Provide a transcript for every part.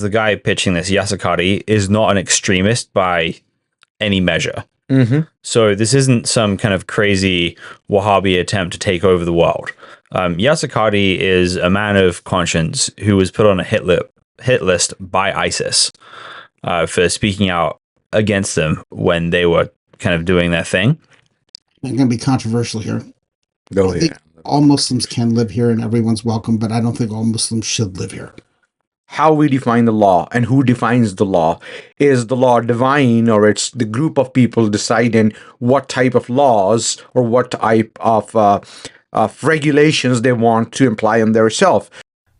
the guy pitching this, Yasakari, is not an extremist by any measure. So this isn't some kind of crazy Wahhabi attempt to take over the world. Yasakari is a man of conscience who was put on a hit list by ISIS for speaking out against them when they were kind of doing their thing. I'm going to be controversial here. Go I think all Muslims can live here and everyone's welcome, but I don't think all Muslims should live here. How we define the law and who defines the law. Is the law divine, or it's the group of people deciding what type of laws or what type of regulations they want to imply on themselves?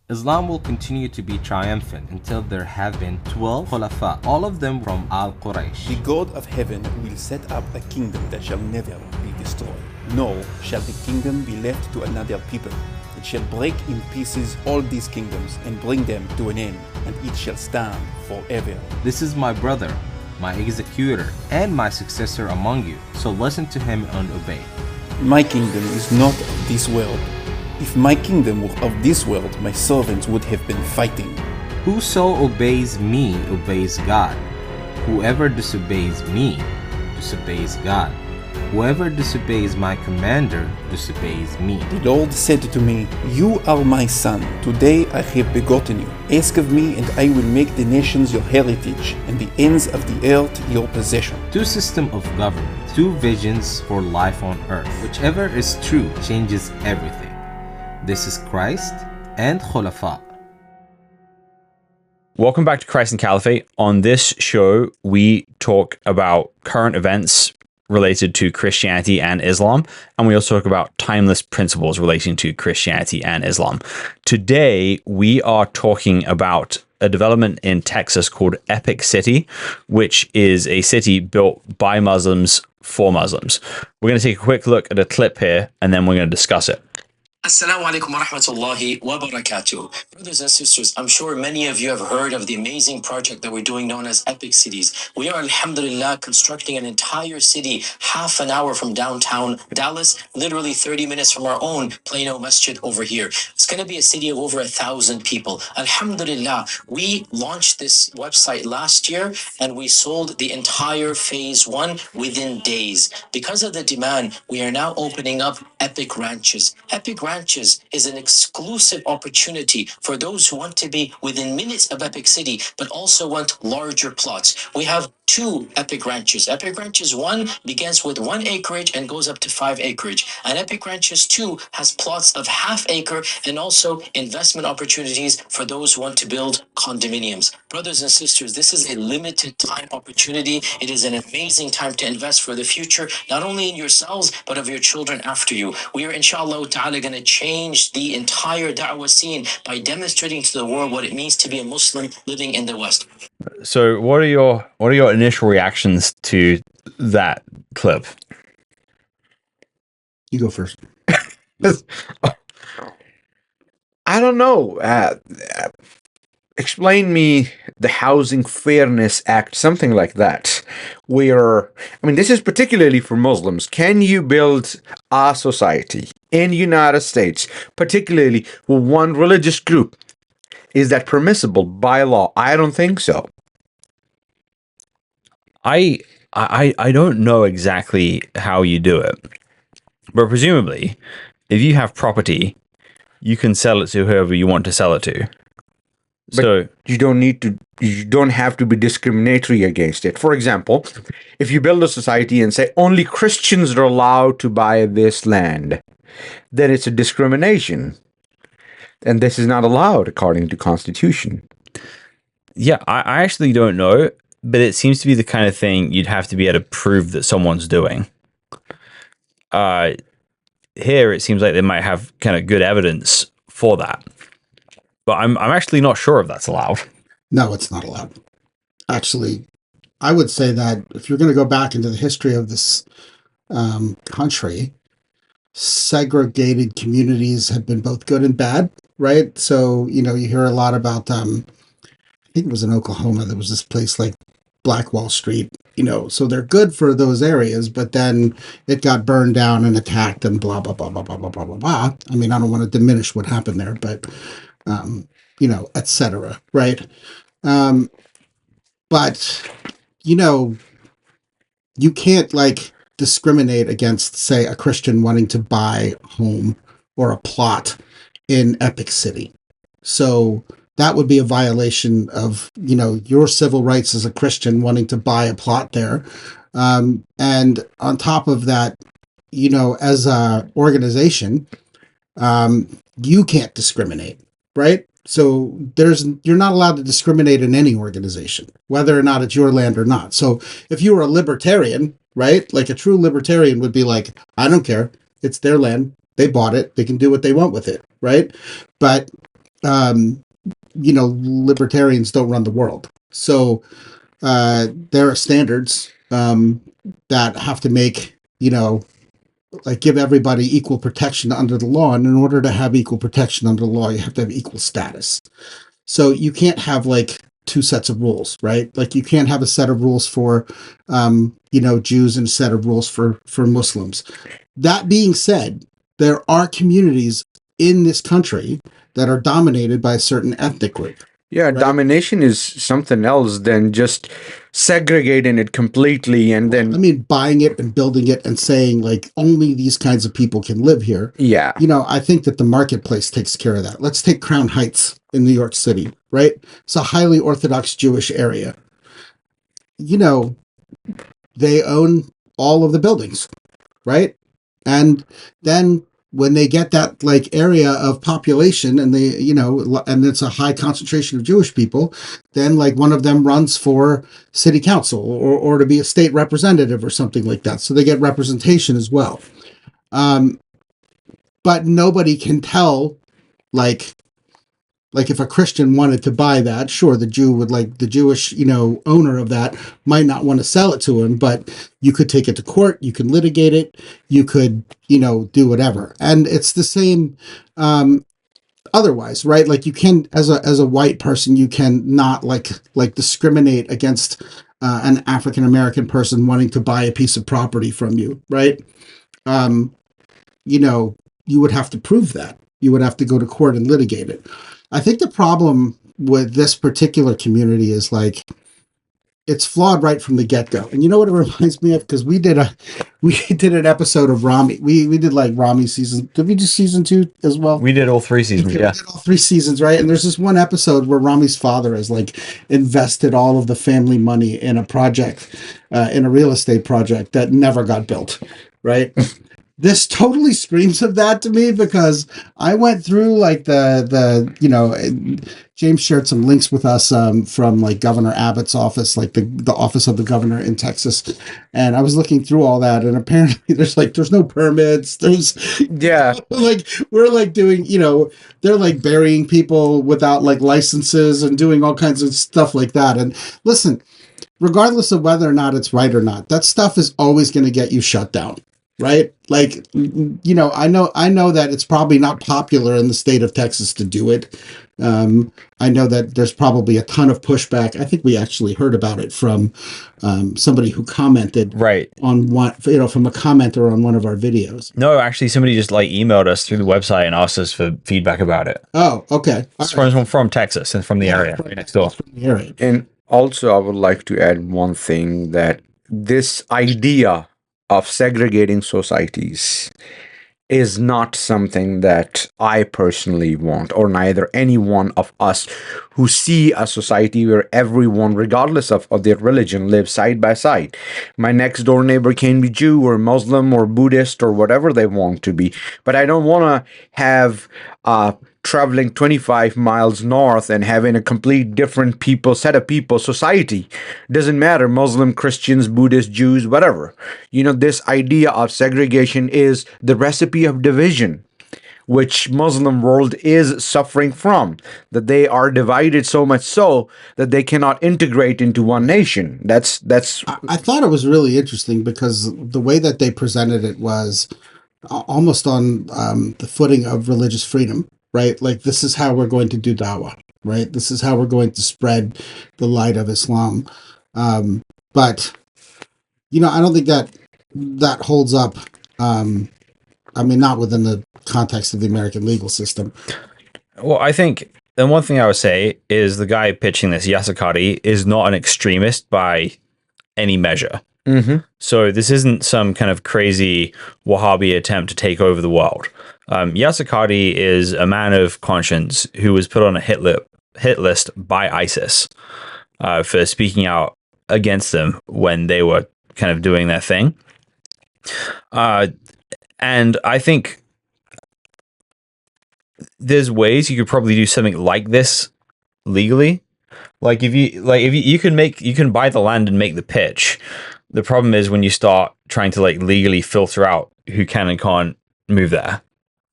Islam will continue to be triumphant until there have been 12 Khulafa, all of them from Al-Quraysh. The God of heaven will set up a kingdom that shall never be destroyed. Nor shall the kingdom be left to another people. It shall break in pieces all these kingdoms and bring them to an end, and it shall stand forever. This is my brother, my executor, and my successor among you, so listen to him and obey. My kingdom is not of this world. If my kingdom were of this world, my servants would have been fighting. Whoso obeys me obeys God. Whoever disobeys me disobeys God. Whoever disobeys my commander disobeys me. The Lord said to me, You are my son. Today I have begotten you. Ask of me, and I will make the nations your heritage, and the ends of the earth your possession. Two systems of government, two visions for life on earth. Whichever is true changes everything. This is Christ and Khulafa. Welcome back to Christ and Caliphate. On this show, we talk about current events related to Christianity and Islam, and we also talk about timeless principles relating to Christianity and Islam. Today, we are talking about a development in Texas called Epic City, which is a city built by Muslims for Muslims. We're going to take a quick look at a clip here, and then we're going to discuss it. Assalamu alaikum wa rahmatullahi wa barakatuh. Brothers and sisters, I'm sure many of you have heard of the amazing project that we're doing known as Epic Cities. We are, alhamdulillah, constructing an entire city half an hour from downtown Dallas, literally 30 minutes from our own Plano Masjid over here. It's going to be a city of over 1,000 people. Alhamdulillah, we launched this website last year and we sold the entire phase 1 within days. Because of the demand, we are now opening up Epic Ranches. Epic Ranches is an exclusive opportunity for those who want to be within minutes of Epic City, but also want larger plots. We have 2 Epic Ranches. Epic Ranches 1 begins with 1 acreage and goes up to 5 acreage. And Epic Ranches 2 has plots of half acre and also investment opportunities for those who want to build condominiums. Brothers and sisters, this is a limited time opportunity. It is an amazing time to invest for the future, not only in yourselves, but of your children after you. We are, inshallah ta'ala, going to change the entire da'wah scene by demonstrating to the world what it means to be a Muslim living in the West. So what are your initial reactions to that clip? You go first. I don't know. Explain me the Housing Fairness Act, something like that, where, I mean, this is particularly for Muslims. Can you build a society in the United States, particularly with one religious group? Is that permissible by law? I don't think so. I don't know exactly how you do it, but presumably, if you have property, you can sell it to whoever you want to sell it to. But So you don't have to be discriminatory against it. For example, if you build a society and say only Christians are allowed to buy this land, then it's a discrimination. And this is not allowed according to Constitution. yeah, I actually don't know, but it seems to be the kind of thing you'd have to be able to prove that someone's doing. Here, it seems like they might have kind of good evidence for that, but I'm actually not sure if that's allowed. No, it's not allowed. Actually, I would say that if you're going to go back into the history of this country, segregated communities have been both good and bad, right? So, you hear a lot about, I think it was in Oklahoma, there was this place like Black Wall Street, so they're good for those areas, but then it got burned down and attacked and blah, blah, blah, blah, blah, blah, blah, blah, blah. I mean, I don't want to diminish what happened there, but, et cetera, right? But you can't like discriminate against, say, a Christian wanting to buy a home or a plot in Epic City. So that would be a violation of, your civil rights as a Christian wanting to buy a plot there. And on top of that, as a organization, you can't discriminate, right? So you're not allowed to discriminate in any organization, whether or not it's your land or not. So if you were a libertarian, right, like a true libertarian would be like, I don't care, it's their land, they bought it, they can do what they want with it, right? But libertarians don't run the world, so there are standards that have to make like give everybody equal protection under the law. And in order to have equal protection under the law, you have to have equal status. So you can't have like two sets of rules, right? Like you can't have a set of rules for, Jews and a set of rules for Muslims. That being said, there are communities in this country that are dominated by a certain ethnic group. Yeah, right? Domination is something else than just segregating it completely and then. I mean, buying it and building it and saying like only these kinds of people can live here. Yeah. I think that the marketplace takes care of that. Let's take Crown Heights in New York City, right? It's a highly Orthodox Jewish area. They own all of the buildings, right? And then when they get that like area of population and they, and it's a high concentration of Jewish people, then like one of them runs for city council or to be a state representative or something like that. So they get representation as well. But nobody can tell like if a Christian wanted to buy that, sure, the Jew would the Jewish, owner of that might not want to sell it to him, but you could take it to court, you can litigate it, you could, do whatever. And it's the same otherwise, right? Like you can, as a white person, you can not like discriminate against an African-American person wanting to buy a piece of property from you, right? You would have to prove that. You would have to go to court and litigate it. I think the problem with this particular community is like it's flawed right from the get-go. And you know what it reminds me of? Because we did an episode of Rami. We did like Rami season. Did we do season 2 as well? We did all 3 seasons. Yeah, we did all 3 seasons, right? And there's this one episode where Rami's father has like invested all of the family money in a project, in a real estate project that never got built, right? This totally screams of that to me because I went through like James shared some links with us from like Governor Abbott's office, like the office of the governor in Texas. And I was looking through all that. And apparently there's no permits. Yeah. Like we're like doing, they're like burying people without like licenses and doing all kinds of stuff like that. And listen, regardless of whether or not it's right or not, that stuff is always going to get you shut down. Right? Like, I know that it's probably not popular in the state of Texas to do it. I know that there's probably a ton of pushback. I think we actually heard about it from somebody who commented on one, from a commenter on one of our videos. No, actually, somebody just like emailed us through the website and asked us for feedback about it. Oh, okay. It's from Texas and from the area right next door. And also, I would like to add one thing, that this idea of segregating societies is not something that I personally want, or neither any one of us who see a society where everyone, regardless of their religion, lives side by side. My next door neighbor can be Jew or Muslim or Buddhist or whatever they want to be, but I don't want to have traveling 25 miles north and having a complete different set of people society. Doesn't matter, Muslim, Christians, Buddhists, Jews, whatever. This idea of segregation is the recipe of division, which Muslim world is suffering from, that they are divided so much so that they cannot integrate into one nation. That's I thought it was really interesting because the way that they presented it was almost on the footing of religious freedom, right? Like, this is how we're going to do dawah, right? This is how we're going to spread the light of Islam. But, I don't think that holds up. Not within the context of the American legal system. Well, I think And one thing I would say is the guy pitching this, Yasakari, is not an extremist by any measure. So this isn't some kind of crazy Wahhabi attempt to take over the world. Yasakari is a man of conscience who was put on a hit list by ISIS for speaking out against them when they were kind of doing their thing. And I think there's ways you could probably do something like this legally. Like if you can buy the land and make the pitch. The problem is when you start trying to like legally filter out who can and can't move there.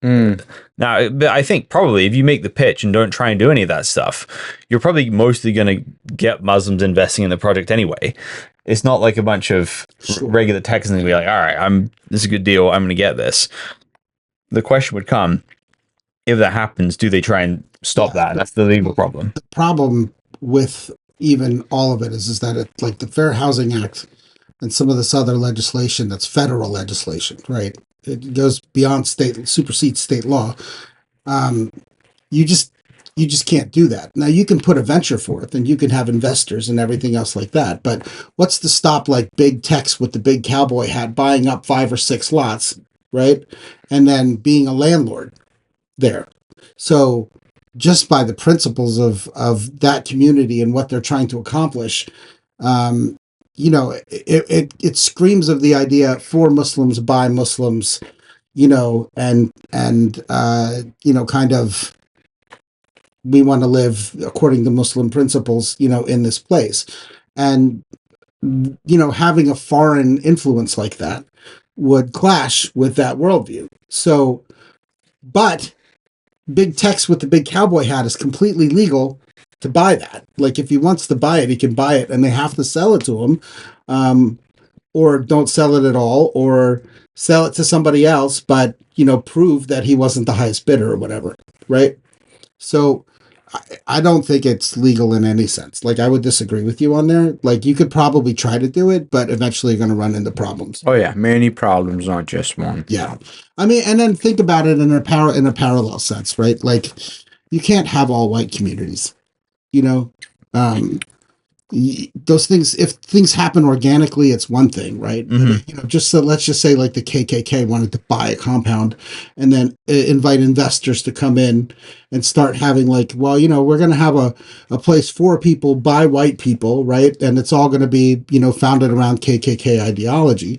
Now, but I think probably if you make the pitch and don't try and do any of that stuff, you're probably mostly going to get Muslims investing in the project anyway. It's not like a bunch of regular Texans going to be like, all right, this is a good deal. I'm going to get this. The question would come, if that happens, do they try and stop that? That's the legal problem. The problem with even all of it is that it, like the Fair Housing Act and some of this other legislation that's federal legislation, right? It goes beyond supersedes state law. You just can't do that. Now you can put a venture forth and you can have investors and everything else like that. But what's to stop like big techs with the big cowboy hat buying up 5 or 6 lots, right? And then being a landlord there. So just by the principles of that community and what they're trying to accomplish, it screams of the idea for Muslims by Muslims, and kind of we want to live according to Muslim principles, in this place. And, having a foreign influence like that would clash with that worldview. So, but big text with the big cowboy hat is completely legal to buy that. Like if he wants to buy it, he can buy it and they have to sell it to him, or don't sell it at all, or sell it to somebody else, but, prove that he wasn't the highest bidder or whatever. Right. So I don't think it's legal in any sense. Like I would disagree with you on there. Like you could probably try to do it, but eventually you're going to run into problems. Oh yeah, many problems, not just one. Yeah, I mean, and then think about it in a parallel sense, right? Like you can't have all white communities. Those things, if things happen organically, it's one thing, right? Mm-hmm. Let's just say like the KKK wanted to buy a compound and then invite investors to come in and start having like, well, we're going to have a place for people by white people, right? And it's all going to be, founded around KKK ideology.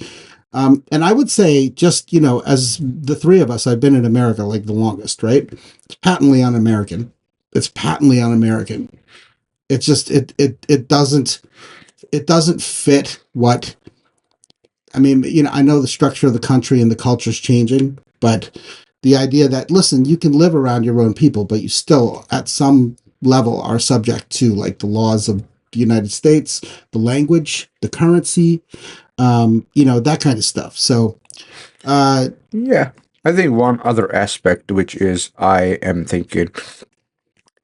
And I would say just, as the three of us, I've been in America like the longest, right? It's patently un-American. It's just it doesn't fit what I mean. I know the structure of the country and the culture's changing, but the idea that listen, you can live around your own people, but you still at some level are subject to like the laws of the United States, the language, the currency, that kind of stuff. So yeah, I think one other aspect which is I am thinking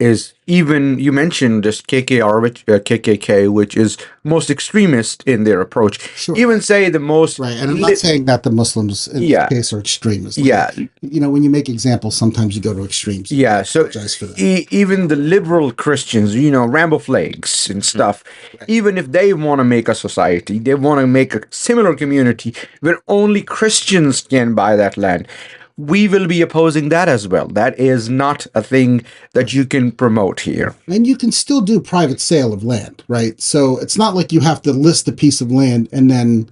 is even you mentioned this KKK, which is most extremist in their approach. Sure. Even say the most right, and I'm not saying that the Muslims in this case are extremists. When you make examples, sometimes you go to extremes. Yeah, so for that. Even the liberal Christians, Rambo Flakes and stuff, right. Even if they want to make a society, they want to make a similar community where only Christians can buy that land. We will be opposing that as well. That is not a thing that you can promote here. And you can still do private sale of land, right? So it's not like you have to list a piece of land and then,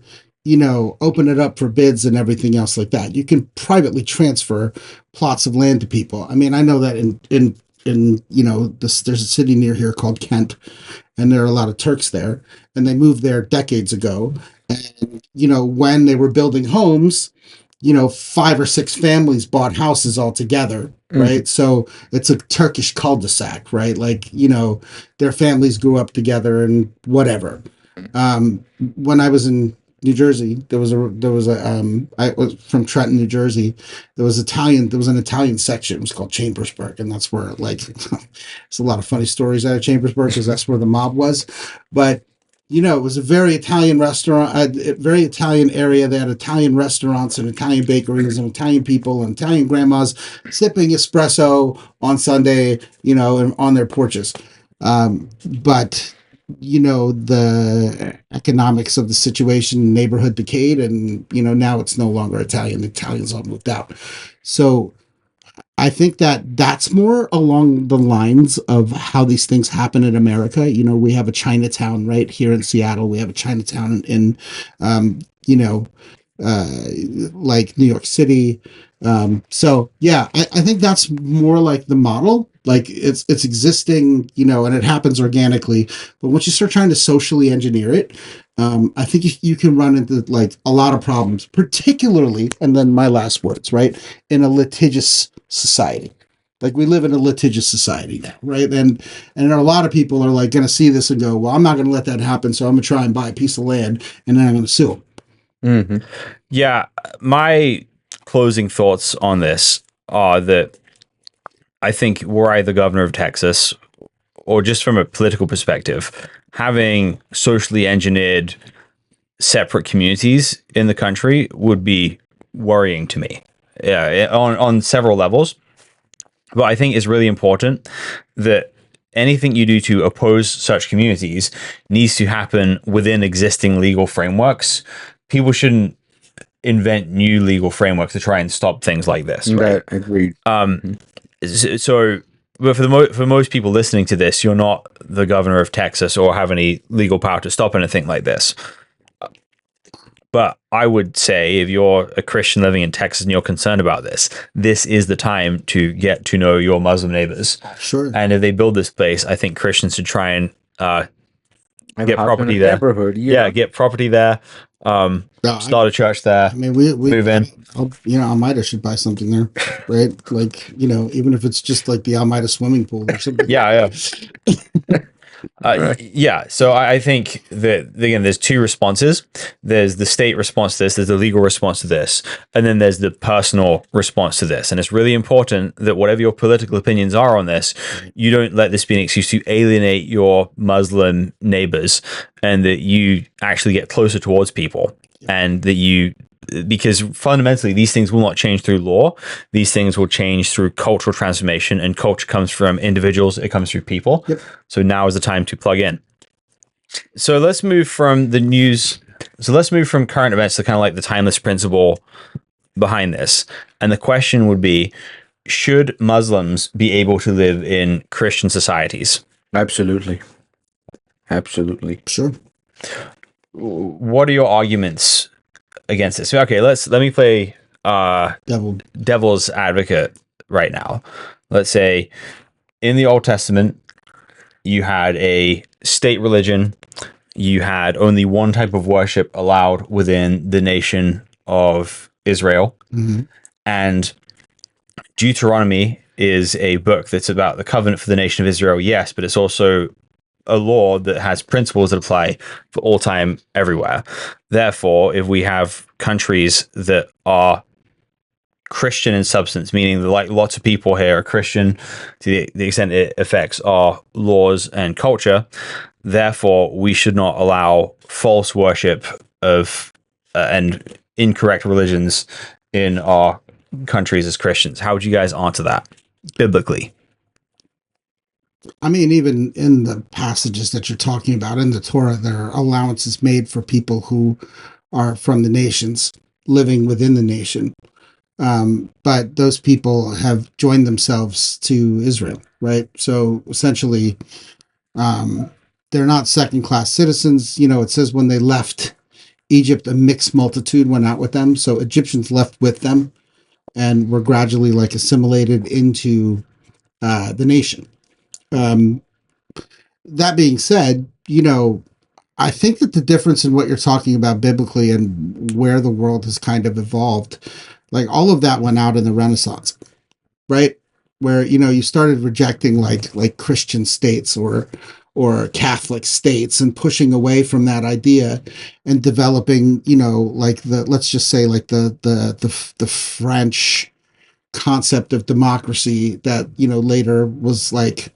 open it up for bids and everything else like that. You can privately transfer plots of land to people. I mean, I know that in there's a city near here called Kent, and there are a lot of Turks there, and they moved there decades ago. And, when they were building homes, 5 or 6 families bought houses all together, right? Mm. So it's a Turkish cul-de-sac, right? Like, their families grew up together and whatever. When I was in New Jersey, I was from Trenton, New Jersey. There was an Italian section. It was called Chambersburg. And that's where, like, there's a lot of funny stories out of Chambersburg because that's where the mob was. But it was a very Italian restaurant, a very Italian area. They had Italian restaurants and Italian bakeries and Italian people and Italian grandmas sipping espresso on Sunday, and on their porches. But the economics of the situation, neighborhood decayed, and now it's no longer Italian. The Italians all moved out. So I think that that's more along the lines of how these things happen in America. We have a Chinatown right here in Seattle. We have a Chinatown in, like New York City. So yeah, I think that's more like the model. Like it's existing, and it happens organically. But once you start trying to socially engineer it, I think you can run into like a lot of problems, particularly, and then my last words, right, in a litigious society. Like we live in a litigious society now, right? And a lot of people are like going to see this and go, well, I'm not going to let that happen, so I'm going to try and buy a piece of land and then I'm going to sue them. Mm-hmm. Yeah, my closing thoughts on this are that I think were I the governor of Texas, or just from a political perspective, having socially engineered separate communities in the country would be worrying to me. Yeah, on several levels. But I think it's really important that anything you do to oppose such communities needs to happen within existing legal frameworks. People shouldn't invent new legal frameworks to try and stop things like this. Right? Agreed. So, but for most people listening to this, you're not the governor of Texas or have any legal power to stop anything like this. But I would say if you're a Christian living in Texas and you're concerned about this is the time to get to know your Muslim neighbors. Sure. And if they build this place, I think Christians should try and get property there. Yeah, get property there. Start a church there. I mean, we move in. Almeida should buy something there, right? Like, even if it's just like the Almeida swimming pool or something. Yeah. Yeah. So I think that, again, there's two responses. There's the state response to this, there's the legal response to this, and then there's the personal response to this. And it's really important that whatever your political opinions are on this, you don't let this be an excuse to alienate your Muslim neighbors, and that you actually get closer towards people, and that because fundamentally these things will not change through law. These things will change through cultural transformation, and culture comes from individuals. It comes through people. Yep. So now is the time to plug in. So let's move from the news. So let's move from current events to kind of like the timeless principle behind this. And the question would be, should Muslims be able to live in Christian societies? Absolutely. Sure. What are your arguments against this? Okay, let me play devil's advocate right now. Let's say in the Old Testament you had a state religion, you had only one type of worship allowed within the nation of Israel. Mm-hmm. And Deuteronomy is a book that's about the covenant for the nation of Israel, yes, but it's also a law that has principles that apply for all time everywhere. Therefore, if we have countries that are Christian in substance, meaning that like lots of people here are Christian to the extent it affects our laws and culture, therefore we should not allow false worship of and incorrect religions in our countries as Christians. How would you guys answer that biblically? I mean, even in the passages that you're talking about in the Torah, there are allowances made for people who are from the nations living within the nation. But those people have joined themselves to Israel, right? So essentially, they're not second-class citizens. It says when they left Egypt, a mixed multitude went out with them. So Egyptians left with them and were gradually like assimilated into the nation. That being said, I think that the difference in what you're talking about biblically and where the world has kind of evolved, like all of that went out in the Renaissance, right? Where, you started rejecting like Christian states or Catholic states and pushing away from that idea and developing, like let's just say like the French concept of democracy that, later was like,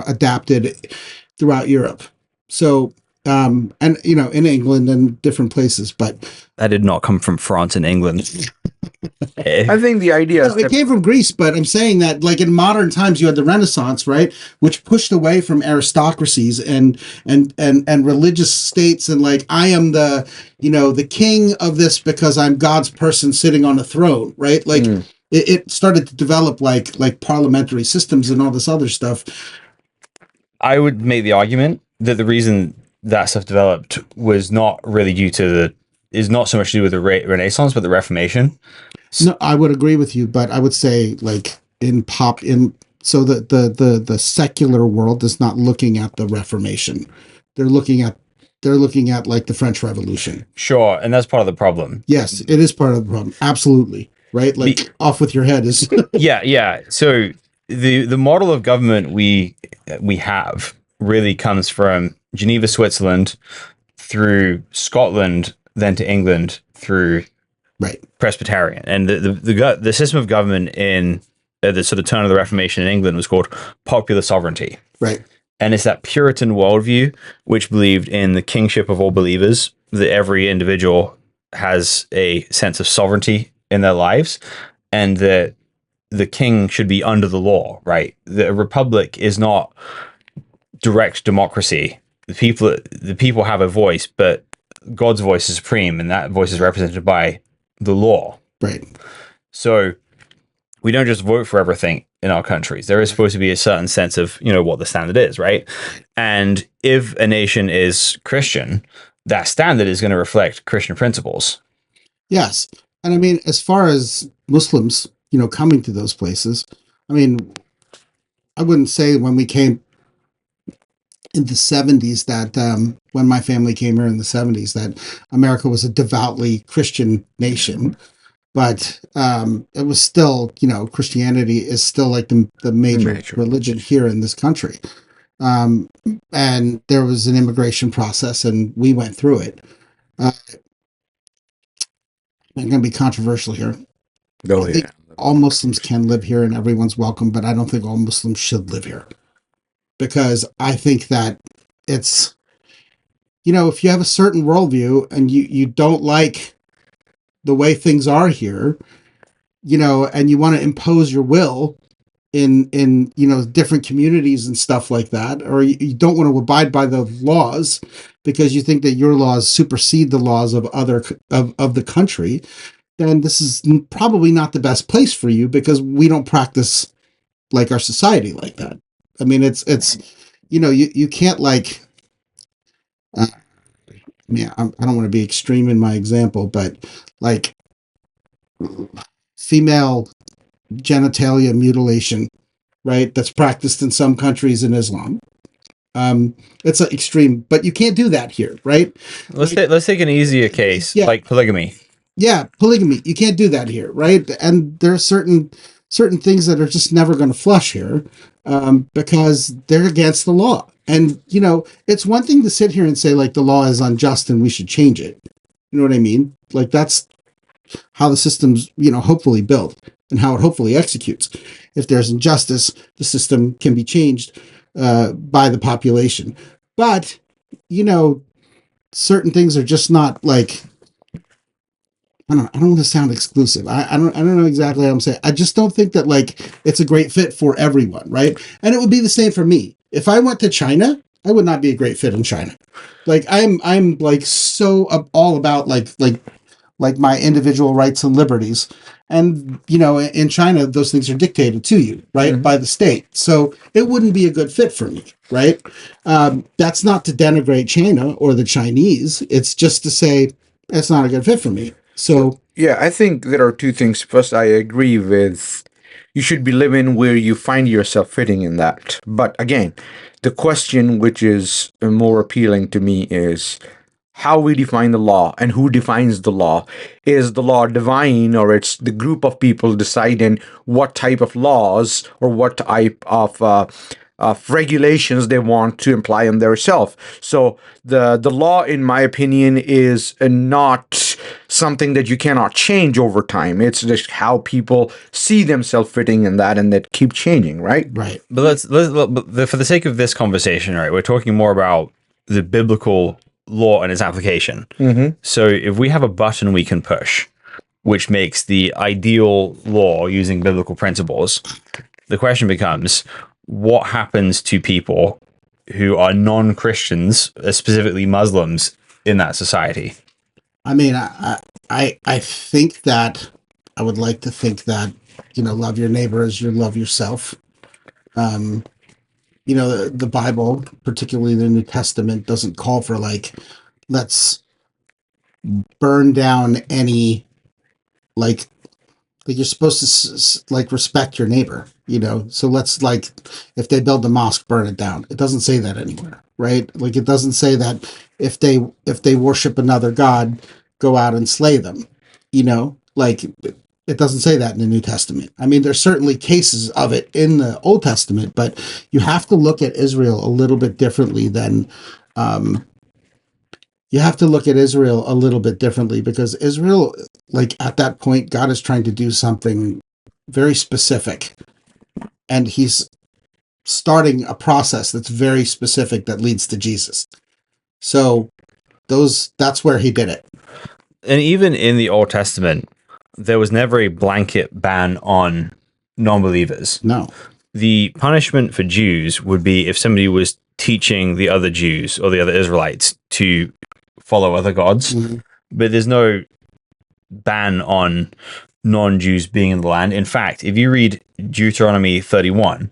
adapted throughout Europe. So And in England and different places, but That did not come from France and England. I think the idea is it came from Greece. But I'm saying that, like, in modern times, you had the Renaissance, right, which pushed away from aristocracies and religious states, and like, I am the king of this because I'm God's person sitting on a throne, right? Like, it started to develop like parliamentary systems and all this other stuff. I would make the argument that the reason that stuff developed was not really due to is not so much to do with the Renaissance, but the Reformation. No, I would agree with you, but I would say, like, so the secular world is not looking at the Reformation. They're looking at like the French Revolution. Sure, and that's part of the problem. Yes, it is part of the problem. Absolutely. Right? Like, off with your head is Yeah. So the model of government we have really comes from Geneva, Switzerland, through Scotland, then to England, through right. Presbyterian. And the system of government in the sort of turn of the Reformation in England was called popular sovereignty. Right. And it's that Puritan worldview which believed in the kingship of all believers, that every individual has a sense of sovereignty in their lives, and that the king should be under the law, right? The republic is not direct democracy. The people have a voice, but God's voice is supreme, and that voice is represented by the law. Right. So we don't just vote for everything in our countries. There is supposed to be a certain sense of, what the standard is, right? And if a nation is Christian, that standard is going to reflect Christian principles. Yes. And I mean, as far as Muslims, coming to those places, I mean, I wouldn't say when we came in the 70s that when my family came here in the 70s that America was a devoutly Christian nation, but it was still, Christianity is still like the major religion here in this country. And there was an immigration process, and we went through it. I'm going to be controversial here. I think all Muslims can live here and everyone's welcome, but I don't think all Muslims should live here. Because I think that it's, if you have a certain worldview and you don't like the way things are here, and you want to impose your will in different communities and stuff like that, or you don't want to abide by the laws because you think that your laws supersede the laws of the country, then this is probably not the best place for you, because we don't practice like our society like that. I mean, it's you can't like. I don't want to be extreme in my example, but like female genitalia mutilation, right? That's practiced in some countries in Islam. It's an extreme, but you can't do that here, right? Let's take an easier case, like polygamy. Yeah, polygamy. You can't do that here, right? And there are certain things that are just never going to flush here because they're against the law. And, it's one thing to sit here and say, like, the law is unjust and we should change it. You know what I mean? Like, that's how the system's, hopefully built and how it hopefully executes. If there's injustice, the system can be changed by the population. But, certain things are just not like, I don't want to sound exclusive. I don't know exactly what I'm saying. I just don't think that like it's a great fit for everyone, right? And it would be the same for me. If I went to China, I would not be a great fit in China. Like I'm like so all about like my individual rights and liberties. And in China, those things are dictated to you, right, by the state. So it wouldn't be a good fit for me, right? That's not to denigrate China or the Chinese. It's just to say it's not a good fit for me. So yeah, I think there are two things. First, I agree with you should be living where you find yourself fitting in that. But again, the question which is more appealing to me is how we define the law and who defines the law. Is the law divine, or it's the group of people deciding what type of laws or what type of regulations they want to imply on themselves? So the law, in my opinion, is not something that you cannot change over time. It's just how people see themselves fitting in that, and that keep changing, right? Right. But let's for the sake of this conversation, right, we're talking more about the biblical law and its application. So if we have a button we can push, which makes the ideal law using biblical principles, the question becomes, what happens to people who are non-Christians, specifically Muslims, in that society? I mean, I think that I would like to think that, love your neighbor as you love yourself. The Bible, particularly the New Testament, doesn't call for let's burn down any like you're supposed to respect your neighbor, so let's if they build the mosque, burn it down. It doesn't say that anywhere, right? It doesn't say that if they worship another god, go out and slay them, it doesn't say that in the New Testament. I mean, there's certainly cases of it in the Old Testament, but you have to look at Israel a little bit differently than because Israel, at that point, God is trying to do something very specific, and he's starting a process that's very specific that leads to Jesus. So that's where he did it. And even in the Old Testament, there was never a blanket ban on non-believers. No. The punishment for Jews would be if somebody was teaching the other Jews or the other Israelites to follow other gods, but there's no ban on non-Jews being in the land. In fact, if you read Deuteronomy 31,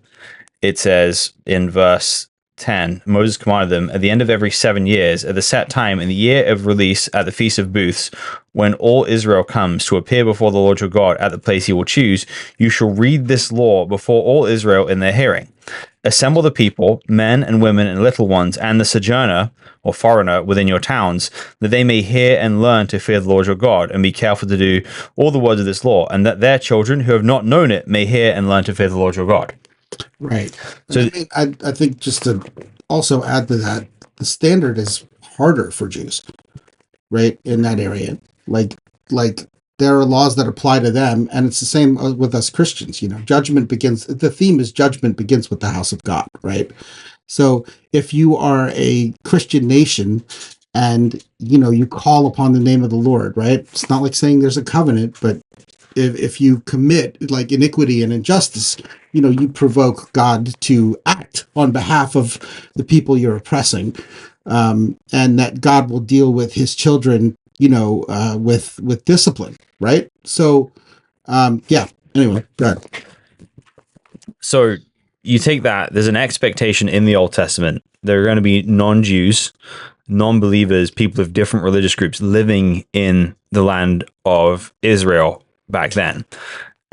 it says in verse 10, Moses commanded them, at the end of every 7 years, at the set time in the year of release at the Feast of Booths, when all Israel comes to appear before the Lord your God at the place he will choose, you shall read this law before all Israel in their hearing. Assemble the people, men and women and little ones, and the sojourner or foreigner within your towns, that they may hear and learn to fear the Lord your God, and be careful to do all the words of this law, and that their children who have not known it may hear and learn to fear the Lord your God. Right. So I think just to also add to that, the standard is harder for Jews, right, in that area. Like there are laws that apply to them, and it's the same with us Christians. Judgment begins. The theme is judgment begins with the house of God, right? So if you are a Christian nation and you call upon the name of the Lord, right? It's not like saying there's a covenant, but if you commit iniquity and injustice, you provoke God to act on behalf of the people you're oppressing, and that God will deal with his children, with discipline, right? So, anyway, go ahead. So you take that, there's an expectation in the Old Testament. There are going to be non-Jews, non-believers, people of different religious groups living in the land of Israel back then.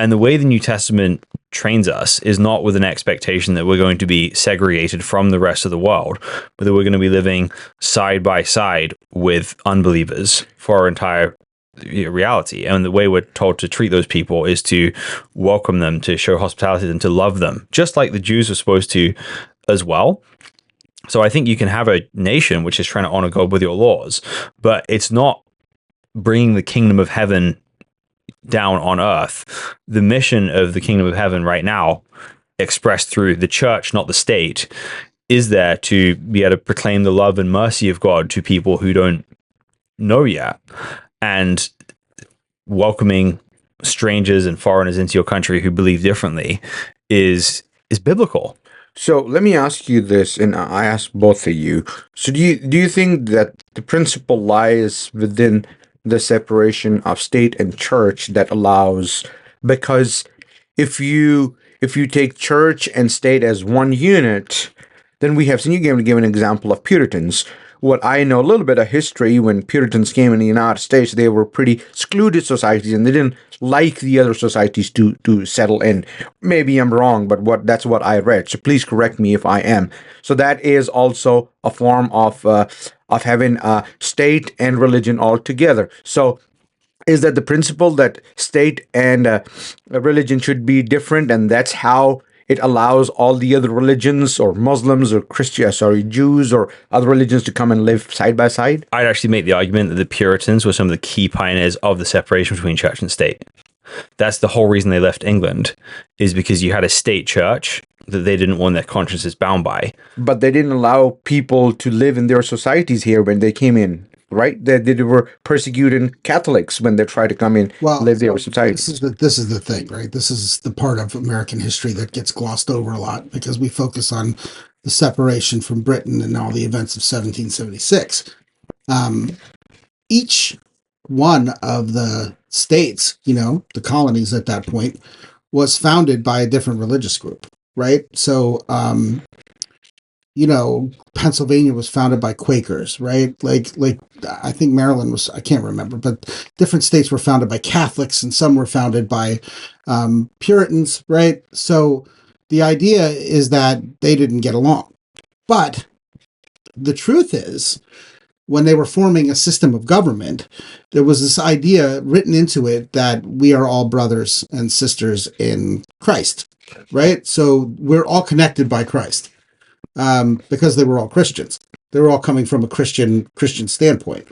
And the way the New Testament trains us is not with an expectation that we're going to be segregated from the rest of the world, but that we're going to be living side by side with unbelievers for our entire reality. And the way we're told to treat those people is to welcome them, to show hospitality, and to love them, just like the Jews were supposed to as well. So I think you can have a nation which is trying to honor God with your laws, but it's not bringing the kingdom of heaven down on earth. The mission of the kingdom of heaven right now, expressed through the church, not the state, is there to be able to proclaim the love and mercy of God to people who don't know yet, and welcoming strangers and foreigners into your country who believe differently is biblical. So let me ask you this, and I ask both of you. So do you think that the principle lies within the separation of state and church that allows, because if you take church and state as one unit, then we have seen, you gave an example of Puritans. What I know a little bit of history, when Puritans came in the United States, they were pretty secluded societies, and they didn't like the other societies to settle in. Maybe I'm wrong, but that's what I read. So please correct me if I am. So that is also a form of having state and religion all together. So is that the principle that state and religion should be different, and that's how it allows all the other religions, or Muslims or Jews or other religions, to come and live side by side? I'd actually make the argument that the Puritans were some of the key pioneers of the separation between church and state. That's the whole reason they left England, is because you had a state church that they didn't want their consciences bound by. But they didn't allow people to live in their societies here when they came in, right? They were persecuting Catholics when they tried to come in, live their societies. This is the thing, right? This is the part of American history that gets glossed over a lot because we focus on the separation from Britain and all the events of 1776. Each one of the states, the colonies at that point, was founded by a different religious group, right? So, Pennsylvania was founded by Quakers, right? Like I think Maryland was, I can't remember, but different states were founded by Catholics and some were founded by Puritans, right? So the idea is that they didn't get along. But the truth is, when they were forming a system of government, there was this idea written into it that we are all brothers and sisters in Christ, right? So we're all connected by Christ because they were all Christians. They were all coming from a Christian standpoint,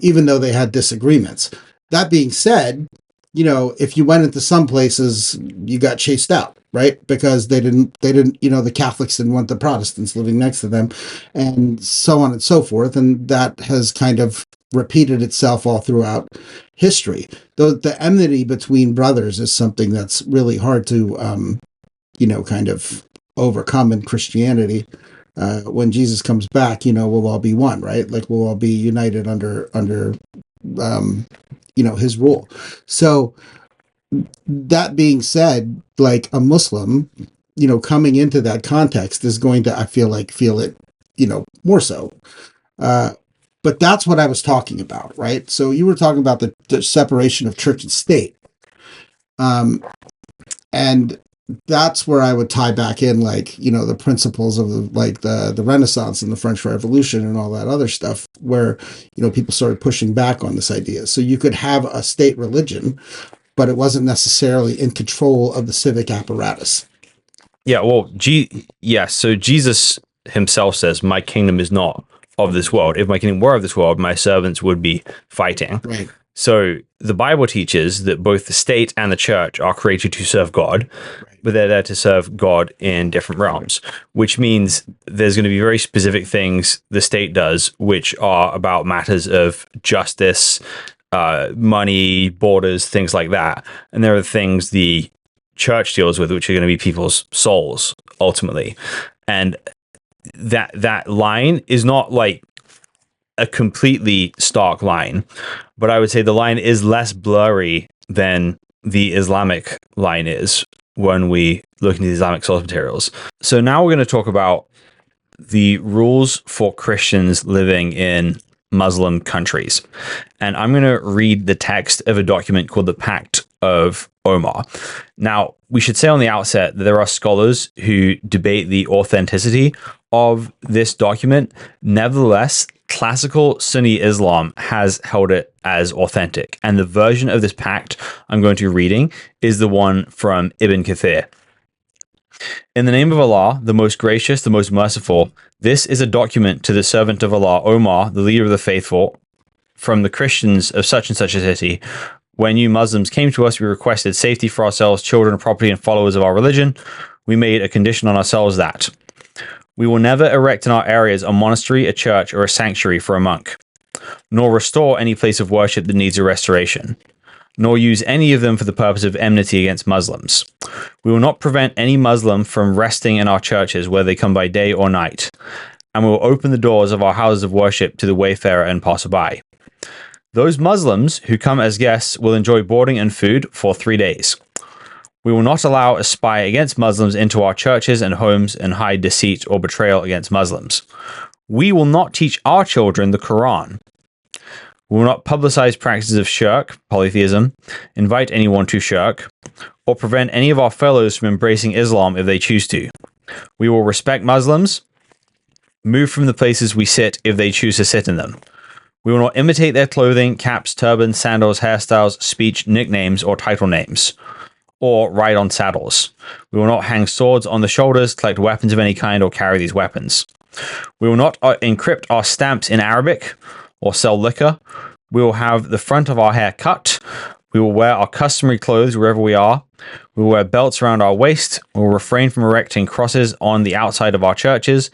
even though they had disagreements. That being said, if you went into some places, you got chased out, right? Because they didn't, the Catholics didn't want the Protestants living next to them and so on and so forth. And that has kind of repeated itself all throughout history. Though the enmity between brothers is something that's really hard to, kind of overcome in Christianity. When Jesus comes back, we'll all be one, right? Like we'll all be united under his rule. So that being said, like a Muslim, coming into that context is going to, I feel it, more so. But that's what I was talking about, right? So you were talking about the separation of church and state. And that's where I would tie back in, the principles of the Renaissance and the French Revolution and all that other stuff, where, people started pushing back on this idea. So you could have a state religion, but it wasn't necessarily in control of the civic apparatus. Yeah, well, so Jesus himself says, my kingdom is not of this world. If my kingdom were of this world, my servants would be fighting. Right. So the Bible teaches that both the state and the church are created to serve God, but they're there to serve God in different realms, which means there's going to be very specific things the state does, which are about matters of justice, money, borders, things like that. And there are things the church deals with, which are going to be people's souls, ultimately. And that line is not like a completely stark line, but I would say the line is less blurry than the Islamic line is when we look into the Islamic source materials. So now we're going to talk about the rules for Christians living in Muslim countries. And I'm going to read the text of a document called the Pact of Omar. Now, we should say on the outset that there are scholars who debate the authenticity of this document. Nevertheless, classical Sunni Islam has held it as authentic. And the version of this pact I'm going to be reading is the one from Ibn Kathir. In the name of Allah, the most gracious, the most merciful, this is a document to the servant of Allah, Omar, the leader of the faithful, from the Christians of such and such a city. When you Muslims came to us, we requested safety for ourselves, children, property, and followers of our religion. We made a condition on ourselves that we will never erect in our areas a monastery, a church, or a sanctuary for a monk, nor restore any place of worship that needs a restoration, nor use any of them for the purpose of enmity against Muslims. We will not prevent any Muslim from resting in our churches, whether they come by day or night, and we will open the doors of our houses of worship to the wayfarer and passerby. Those Muslims who come as guests will enjoy boarding and food for 3 days. We will not allow a spy against Muslims into our churches and homes and hide deceit or betrayal against Muslims. We will not teach our children the Qur'an. We will not publicize practices of shirk, polytheism, invite anyone to shirk, or prevent any of our fellows from embracing Islam if they choose to. We will respect Muslims, move from the places we sit if they choose to sit in them. We will not imitate their clothing, caps, turbans, sandals, hairstyles, speech, nicknames, or title names, or ride on saddles. We will not hang swords on the shoulders, collect weapons of any kind, or carry these weapons. We will not encrypt our stamps in Arabic, or sell liquor. We will have the front of our hair cut. We will wear our customary clothes wherever we are. We will wear belts around our waist. We will refrain from erecting crosses on the outside of our churches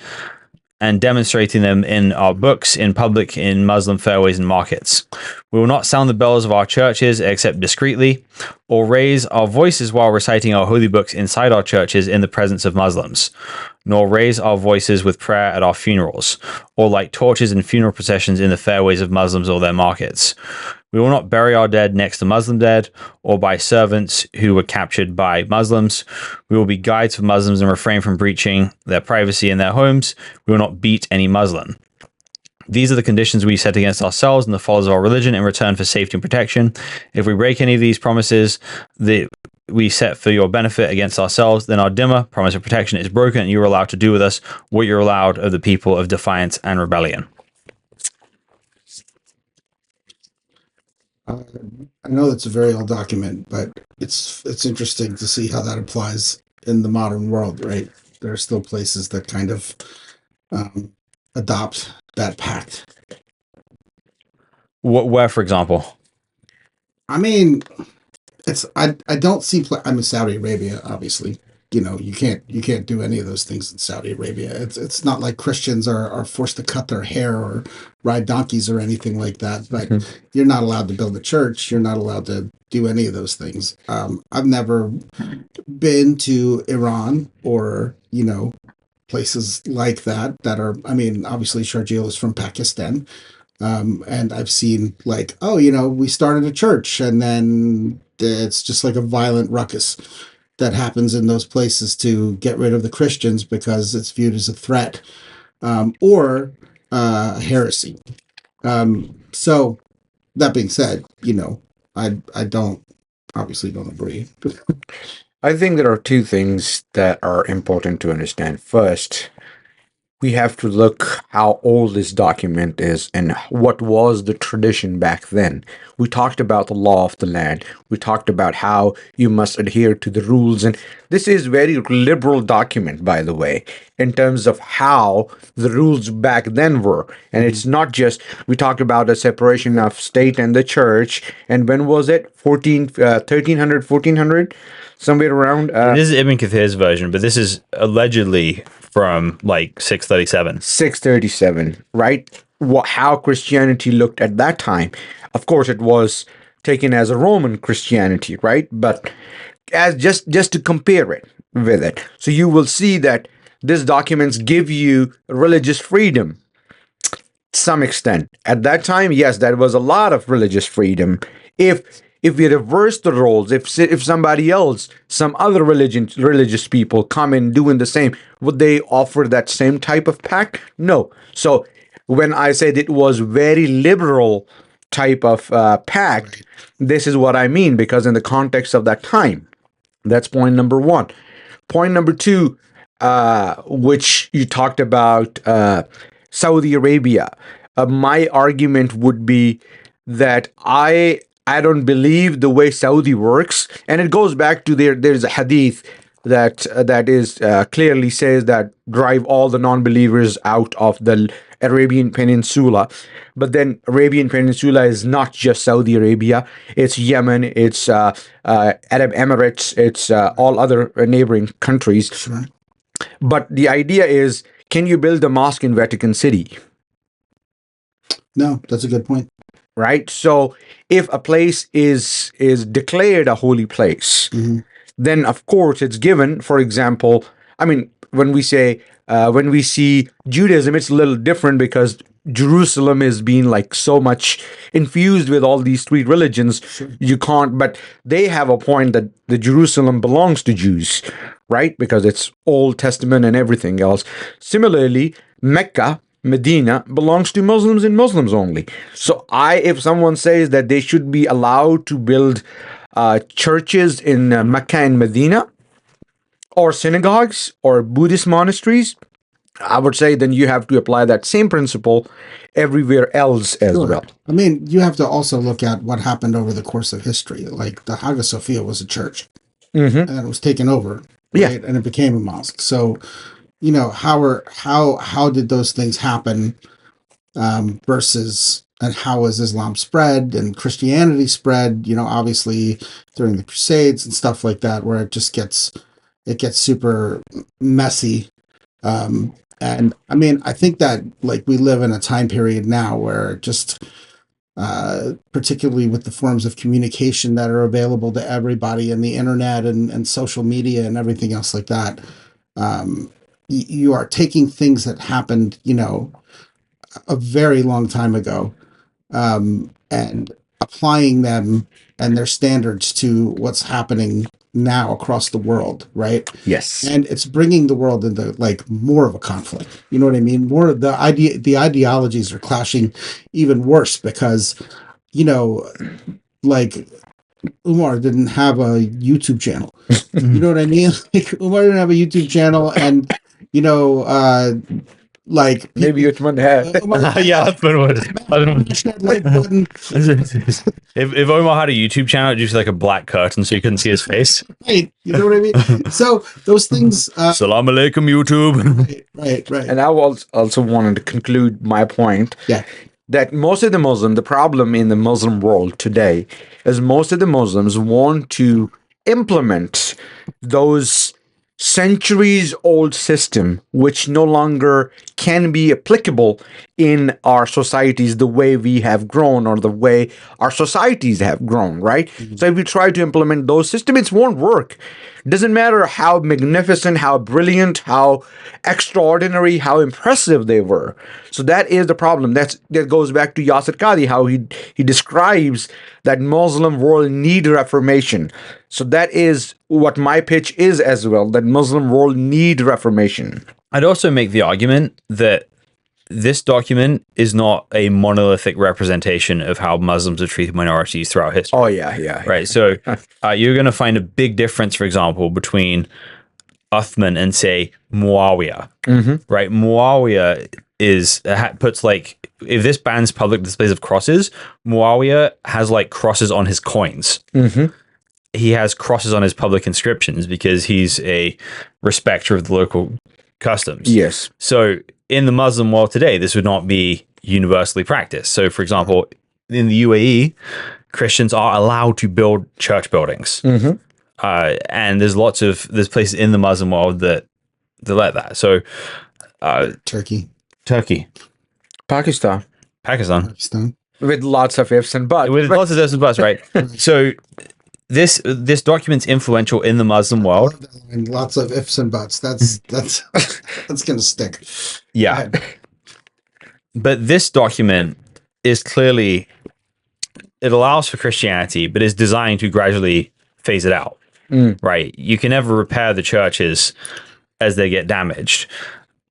and demonstrating them in our books, in public, in Muslim fairways and markets. We will not sound the bells of our churches except discreetly, or raise our voices while reciting our holy books inside our churches in the presence of Muslims, nor raise our voices with prayer at our funerals, or light torches in funeral processions in the fairways of Muslims or their markets. We will not bury our dead next to Muslim dead or by servants who were captured by Muslims. We will be guides for Muslims and refrain from breaching their privacy in their homes. We will not beat any Muslim. These are the conditions we set against ourselves and the followers of our religion in return for safety and protection. If we break any of these promises that we set for your benefit against ourselves, then our dhimma, promise of protection, is broken and you are allowed to do with us what you're allowed of the people of defiance and rebellion. I know that's a very old document, but it's interesting to see how that applies in the modern world, right? There are still places that kind of adopt that pact. Where, for example? I mean, I don't see. I'm in Saudi Arabia, obviously. You can't do any of those things in Saudi Arabia. It's not like Christians are forced to cut their hair or ride donkeys or anything like that. But you're not allowed to build a church. You're not allowed to do any of those things. I've never been to Iran or places like that are. I mean, obviously Sharjeel is from Pakistan. And I've seen we started a church and then it's just like a violent ruckus that happens in those places to get rid of the Christians because it's viewed as a threat or heresy. So that being said, I obviously don't agree. I think there are two things that are important to understand. First, we have to look how old this document is and what was the tradition back then. We talked about the law of the land. We talked about how you must adhere to the rules. And this is very liberal document, by the way, in terms of how the rules back then were. And it's not just, we talked about a separation of state and the church. And when was it? 1300, 1400? Somewhere around. This is Ibn Kathir's version, but this is allegedly from like 637. 637, right? How Christianity looked at that time. Of course, it was taken as a Roman Christianity, right? But as just to compare it with it. So you will see that these documents give you religious freedom to some extent. At that time, yes, there was a lot of religious freedom. If we reverse the roles, if somebody else, some other religious people come in doing the same, would they offer that same type of pact? No. So when I said it was very liberal type of pact, this is what I mean, because in the context of that time, that's point number one. Point number two, which you talked about Saudi Arabia. My argument would be that I don't believe the way Saudi works, and it goes back to there's a hadith that is clearly says that drive all the non-believers out of the Arabian Peninsula. But then Arabian Peninsula is not just Saudi Arabia; it's Yemen, it's Arab Emirates, it's all other neighboring countries. Sure. But the idea is, can you build a mosque in Vatican City? No, that's a good point. Right? So if a place is declared a holy place, then of course it's given, for example, I mean, when we see Judaism, it's a little different because Jerusalem is being like so much infused with all these three religions. Sure. You can't, but they have a point that the Jerusalem belongs to Jews, right? Because it's Old Testament and everything else. Similarly, Mecca, Medina belongs to Muslims and Muslims only. So if someone says that they should be allowed to build churches in Mecca and Medina, or synagogues or Buddhist monasteries, I would say then you have to apply that same principle everywhere else as well. I mean, you have to also look at what happened over the course of history. Like the Hagia Sophia was a church, and it was taken over, right? And it became a mosque. So, how did those things happen versus and how has Islam spread and Christianity spread, obviously during the Crusades and stuff like that, where it gets super messy. And I mean, I think that like we live in a time period now where just particularly with the forms of communication that are available to everybody and the internet and social media and everything else like that, you are taking things that happened, a very long time ago, and applying them and their standards to what's happening now across the world, right? Yes. And it's bringing the world into like more of a conflict. You know what I mean? More of the ideologies are clashing even worse because, like Umar didn't have a YouTube channel. You know what I mean? Like Umar didn't have a YouTube channel, and like Maybe Uthman had. Yeah, Uthman would. Smash that like button. If Omar had a YouTube channel, it'd just be like a black curtain so you couldn't see his face. Right, you know what I mean? So those things. Salam alaikum, YouTube. Right. And I also wanted to conclude my point. Yeah. That most of the problem in the Muslim world today is most of the Muslims want to implement those centuries old system which no longer can be applicable in our societies the way we have grown or the way our societies have grown, right? So if we try to implement those systems, it won't work. It doesn't matter how magnificent, how brilliant, how extraordinary, how impressive they were. So that is the problem. That goes back to Yasir Qadhi, how he describes that Muslim world need reformation. So that is what my pitch is as well, that Muslim world need reformation. I'd also make the argument that this document is not a monolithic representation of how Muslims have treated minorities throughout history. Oh, yeah. Right. So you're going to find a big difference, for example, between Uthman and, say, Muawiyah. Mm-hmm. Right. Muawiyah puts like, if this bans public displays of crosses, Muawiyah has like crosses on his coins. Mm-hmm. He has crosses on his public inscriptions because he's a respecter of the local customs. Yes. So in the Muslim world today, this would not be universally practiced. So, for example, in the UAE, Christians are allowed to build church buildings. Mm-hmm. And there's places in the Muslim world that let that. So, Turkey. Pakistan. With lots of ifs and buts. With lots of ifs and buts, right? So this document's influential in the Muslim world. And lots of ifs and buts. That's gonna stick. Yeah. But this document is clearly, it allows for Christianity, but is designed to gradually phase it out. Right? You can never repair the churches as they get damaged.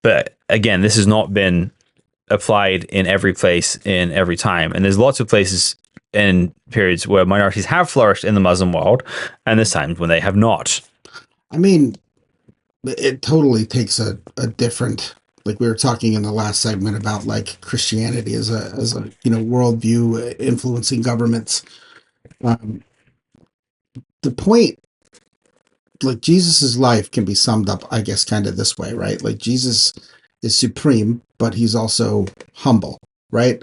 But again, this has not been applied in every place in every time. And there's lots of places in periods where minorities have flourished in the Muslim world, and there's times when they have not. I mean, it totally takes a different, like we were talking in the last segment about like Christianity as a worldview influencing governments. The point, like Jesus's life can be summed up, I guess, kind of this way, right? Like Jesus is supreme, but he's also humble, right?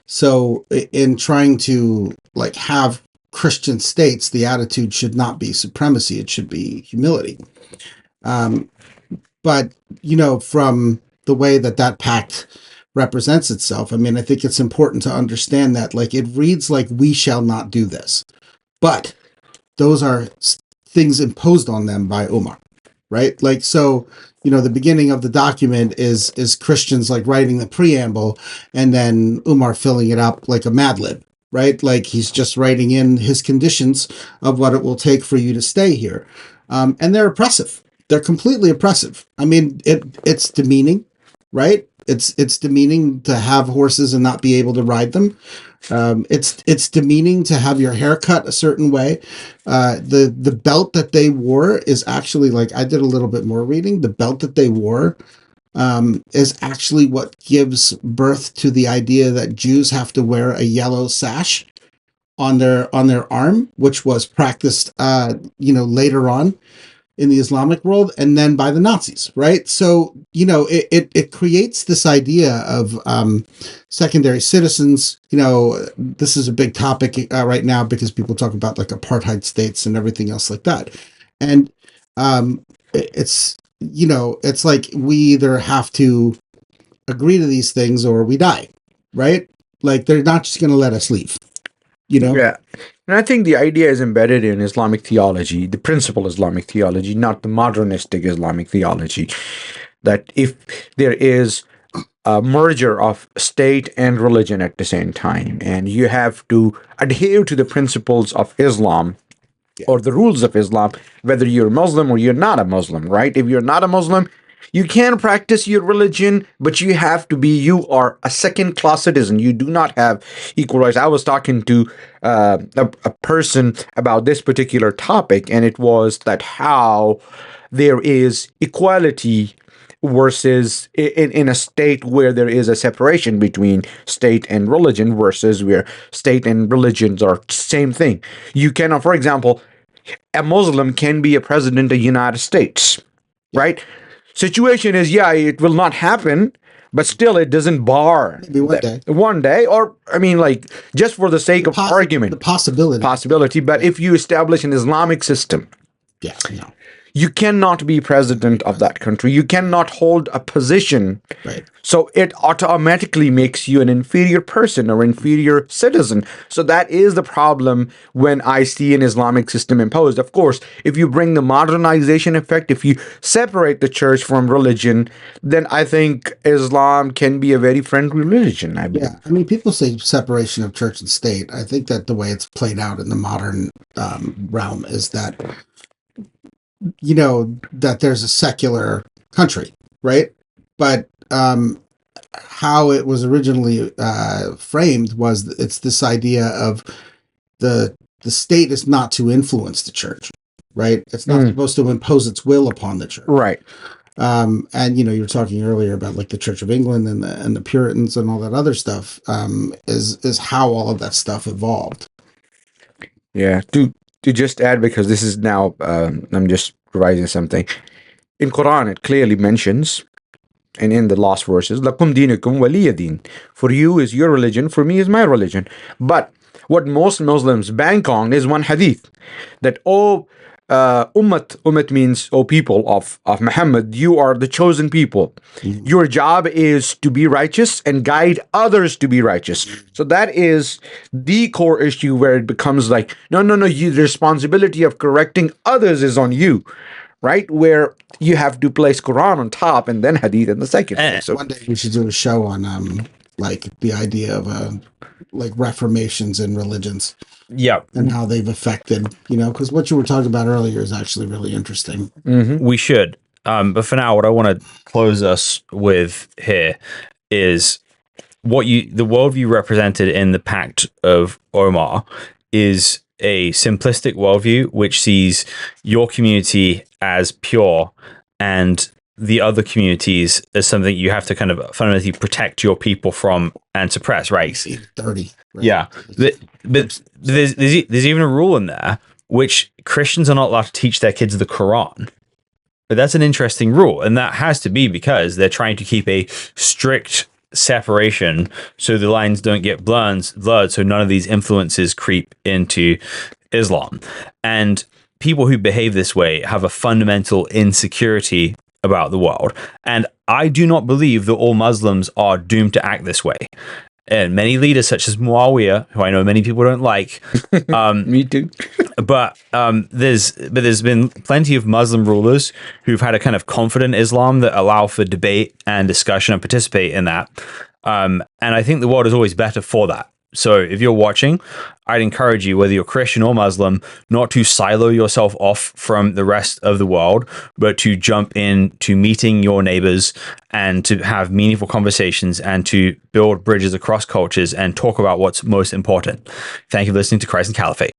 So in trying to like have Christian states, the attitude should not be supremacy. It should be humility. But, from the way that pact represents itself, I mean, I think it's important to understand that like it reads like we shall not do this, but those are things imposed on them by Umar, right? Like, so, the beginning of the document is Christians like writing the preamble and then Umar filling it up like a Mad Lib, right? Like he's just writing in his conditions of what it will take for you to stay here. And they're oppressive. They're completely oppressive. I mean, it's demeaning, right? It's demeaning to have horses and not be able to ride them. It's demeaning to have your hair cut a certain way. The belt that they wore is actually, like, I did a little bit more reading. The belt that they wore is actually what gives birth to the idea that Jews have to wear a yellow sash on their arm, which was practiced, later on. in the Islamic world, and then by the Nazis, right? So, it creates this idea of secondary citizens. This is a big topic right now because people talk about like apartheid states and everything else like that. And it's like we either have to agree to these things or we die, right? Like they're not just going to let us leave. Yeah. And I think the idea is embedded in Islamic theology, the principal Islamic theology, not the modernistic Islamic theology, that if there is a merger of state and religion at the same time, and you have to adhere to the principles of Islam or the rules of Islam, whether you're Muslim or you're not a Muslim, right? If you're not a Muslim, you can practice your religion, but you are a second-class citizen. You do not have equal rights. I was talking to a person about this particular topic, and it was that how there is equality versus in a state where there is a separation between state and religion versus where state and religions are same thing. You cannot, for example, a Muslim can be a president of the United States, right? Situation is, it will not happen, but still it doesn't bar maybe one day, or I mean, like, just for the sake of argument, the possibility. But if you establish an Islamic system, you cannot be president of that country. You cannot hold a position. Right. So it automatically makes you an inferior person or inferior citizen. So that is the problem when I see an Islamic system imposed. Of course, if you bring the modernization effect, if you separate the church from religion, then I think Islam can be a very friendly religion, I believe. Yeah, I mean, people say separation of church and state. I think that the way it's played out in the modern realm is that that there's a secular country, right? But how it was originally framed was it's this idea of the state is not to influence the church, right? It's not supposed to impose its will upon the church, right? And you were talking earlier about like the Church of England and the Puritans and all that other stuff. Is how all of that stuff evolved. Yeah. To just add, because this is now, I'm just revising something. In Qur'an, it clearly mentions, and in the last verses, "Lakum dinukum waliya din." For you is your religion, for me is my religion. But what most Muslims bank on is one hadith, that, ummat means, people of Muhammad, you are the chosen people. Your job is to be righteous and guide others to be righteous. So that is the core issue where it becomes like, no, the responsibility of correcting others is on you, right? Where you have to place Quran on top and then hadith in the second place. So one day we should do a show on like the idea of like reformations in religions. Yeah. And how they've affected, because what you were talking about earlier is actually really interesting. Mm-hmm. We should. But for now, what I want to close us with here is the worldview represented in the Pact of Omar is a simplistic worldview which sees your community as pure and the other communities as something you have to kind of fundamentally protect your people from and suppress, right? 30. Right? Yeah. But there's even a rule in there which Christians are not allowed to teach their kids the Qur'an. But that's an interesting rule, and that has to be because they're trying to keep a strict separation so the lines don't get blurred, so none of these influences creep into Islam. And people who behave this way have a fundamental insecurity about the world. And I do not believe that all Muslims are doomed to act this way. And many leaders such as Muawiyah, who I know many people don't like, me too. but there's been plenty of Muslim rulers who've had a kind of confident Islam that allow for debate and discussion and participate in that. And I think the world is always better for that. So if you're watching, I'd encourage you, whether you're Christian or Muslim, not to silo yourself off from the rest of the world, but to jump in to meeting your neighbors and to have meaningful conversations and to build bridges across cultures and talk about what's most important. Thank you for listening to Christ and Caliphate.